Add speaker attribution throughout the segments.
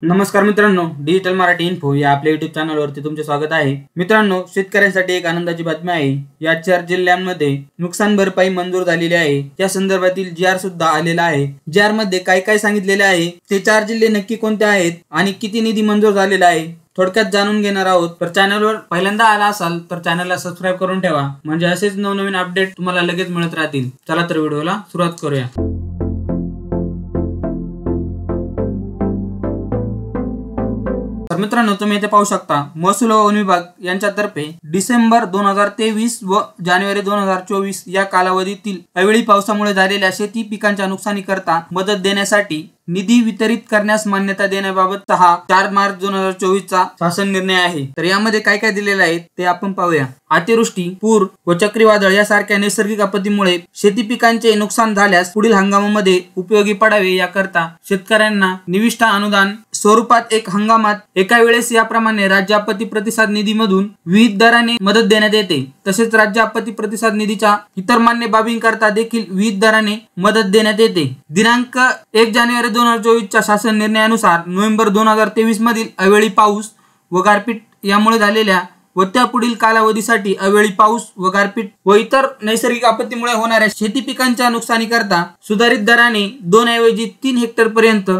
Speaker 1: नमस्कार मित्रांनो, digital Marathi info या आपल्या युट्यूब चॅनलवरती तुमचे स्वागत आहे। मित्रांनो, शेतकऱ्यांसाठी एक आनंदाची बातमी आहे। या 4 जिल्ह्यांमध्ये नुकसान भरपाई मंजूर झालेली आहे। त्या संदर्भातील जी आर सुद्धा आलेला आहे। जी आर मध्ये काय काय सांगितलेले आहे, ते 4 जिल्हे नक्की कोणते आहेत आणि किती निधी मंजूर झालेला आहे, थोडक्यात जाणून घेणार आहोत। तर चॅनलवर पहिल्यांदा आला असाल तर चॅनलला सबस्क्राइब करून ठेवा, म्हणजे असेच नवनवीन अपडेट तुम्हाला लगेच मिळत राहतील। चला तर व्हिडिओला सुरुवात करूया। मित्रांनो, तुम्ही इथे पाहू शकता, महसूल व वन विभाग यांच्यातर्फे डिसेंबर 2023 व जानेवारी 2024 या कालावधीतील अवेळी पावसामुळे झालेल्या शेती पिकांच्या नुकसानीकरता मदत देण्यासाठी निधी वितरित करण्यास मान्यता देण्याबाबतचा हा 4 मार्च 2024 चा शासन निर्णय आहे। तर यामध्ये काय काय दिलेले आहे ते आपण पाहूया। अतिवृष्टी, पूर व चक्रीवादळ यासारख्या नैसर्गिक आपत्तीमुळे शेती पिकांचे नुकसान झाल्यास पुढील हंगामामध्ये उपयोगी पडावे याकरता शेतकऱ्यांना निविष्ठा अनुदान स्वरूपात एक हंगामात एका वेळेस याप्रमाणे राज्य आपत्ती प्रतिसाद निधीमधून विविध दराने मदत देण्यात येते। तसेच राज्य आपत्ती प्रतिसाद निधीच्या इतर मान्य बाबींकरता देखील विविध दराने मदत देण्यात येते। दिनांक 1 जानेवारी 2024 च्या शासन निर्णयानुसार नोव्हेंबर 2023 मधील अवेळी पाऊस व गारपीट यामुळे झालेल्या व त्या पुढील कालावधीसाठी अवेळी पाऊस व गारपीट व इतर नैसर्गिक आपत्तीमुळे होणाऱ्या शेती पिकांच्या नुकसानीकरता सुधारित दराने 2 ऐवजी 3 हेक्टर पर्यंत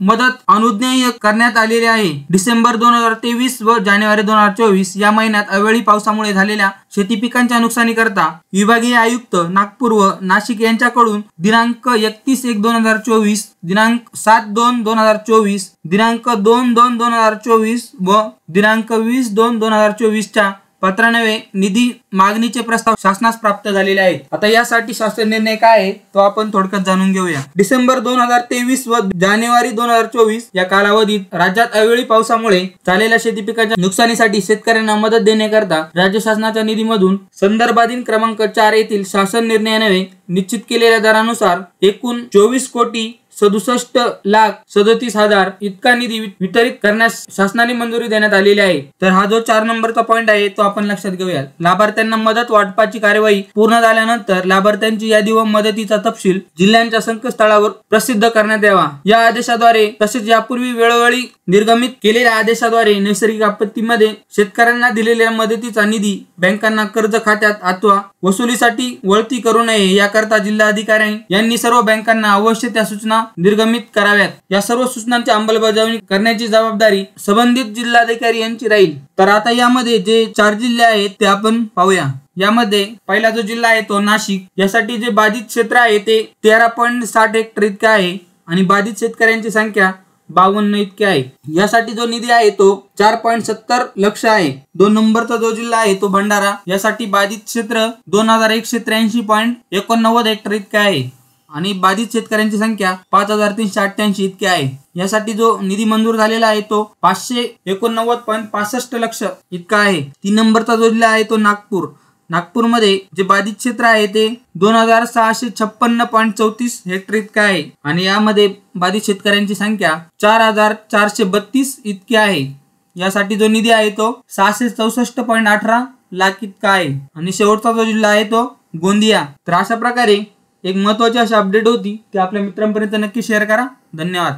Speaker 1: मदत अनुज्ञेय करण्यात आलेली आहे। डिसेंबर 2023 व जानेवारी 2024 या महिन्यात अवेळी पावसामुळे झालेल्या शेती पिकांच्या नुकसानीकरता विभागीय आयुक्त नागपूर व नाशिक यांच्याकडून दिनांक 31/1/2024, दिनांक 7/2/2024, दिनांक 2/2/2024 व दिनांक 20/2/2024 च्या पत्रान्वये निधी मागणीचे प्रस्ताव शासनास प्राप्त झालेले आहेत। आता यासाठी शासन निर्णय काय आहे तो आपण थोडक्यात जाणून घेऊया। डिसेंबर 2023 व जानेवारी 2024 या कालावधीत राज्यात अवेळी पावसामुळे झालेल्या शेती पिकांच्या नुकसानीसाठी शेतकऱ्यांना मदत देण्याकरता राज्य शासनाच्या निधीमधून संदर्भाधीन क्रमांक 4 येथील शासन निर्णयाने निश्चित केलेल्या दरानुसार एकूण 24,67,37,000 इतका निधी वितरित करण्यास शासनाने मंजुरी देण्यात आलेली आहे। तर हा जो 4 नंबरचा पॉइंट आहे तो आपण लक्षात घेऊया। लाभार्थ्यांना मदत वाटपाची कार्यवाही पूर्ण झाल्यानंतर लाभार्थ्यांची यादी व मदतीचा तपशील जिल्ह्यांच्या संकेतस्थळावर प्रसिद्ध करण्यात यावा। या आदेशाद्वारे तसेच यापूर्वी वेळोवेळी निर्गमित केलेल्या आदेशाद्वारे नैसर्गिक आपत्तीमध्ये शेतकऱ्यांना दिलेल्या मदतीचा निधी बँकांना कर्ज खात्यात अथवा वसुलीसाठी वळती करू नये याकरता जिल्हाधिकारी यांनी सर्व बँकांना अवश्य त्या सूचना निर्गमित कराव्यात। या सर्व सूचनांची अंमलबजावणी करण्याची जबाबदारी संबंधित जिल्हाधिकारी यांची राहील। तर आता यामध्ये जे 4 जिल्हे आहेत ते आपण पाहूया। यामध्ये पहिला जो जिल्हा आहे तो नाशिक। यासाठी जे बाधित क्षेत्र आहे ते 13.60 हेक्टर इतके आहे आणि बाधित शेतकऱ्यांची संख्या 52 इतके आहे। यासाठी जो निधी आहे तो 4.70 लक्ष आहे। 2 नंबरचा जो जिल्हा आहे तो भंडारा। यासाठी बाधित क्षेत्र 2183.89 हेक्टर इतके आहे आणि बाधित शेतकऱ्यांची संख्या 5388 इतकी आहे। यासाठी जो निधी मंजूर झालेला आहे तो 589.65 लक्ष इतका आहे। 3 नंबरचा जो जिल्हा आहे तो नागपूर। नागपूरमध्ये जे बाधित क्षेत्र आहे ते 2656.34 हेक्टर इतके आहे आणि यामध्ये बाधित शेतकऱ्यांची संख्या 4432 इतकी आहे। यासाठी जो निधी आहे तो 664.18 लाख इतका आहे आणि शेवटचा जो जिल्हा आहे तो गोंदिया। तर अशा प्रकारे एक महत्त्वाची अशी अपडेट होती, ती आपल्या मित्रांपर्यंत नक्की शेअर करा। धन्यवाद।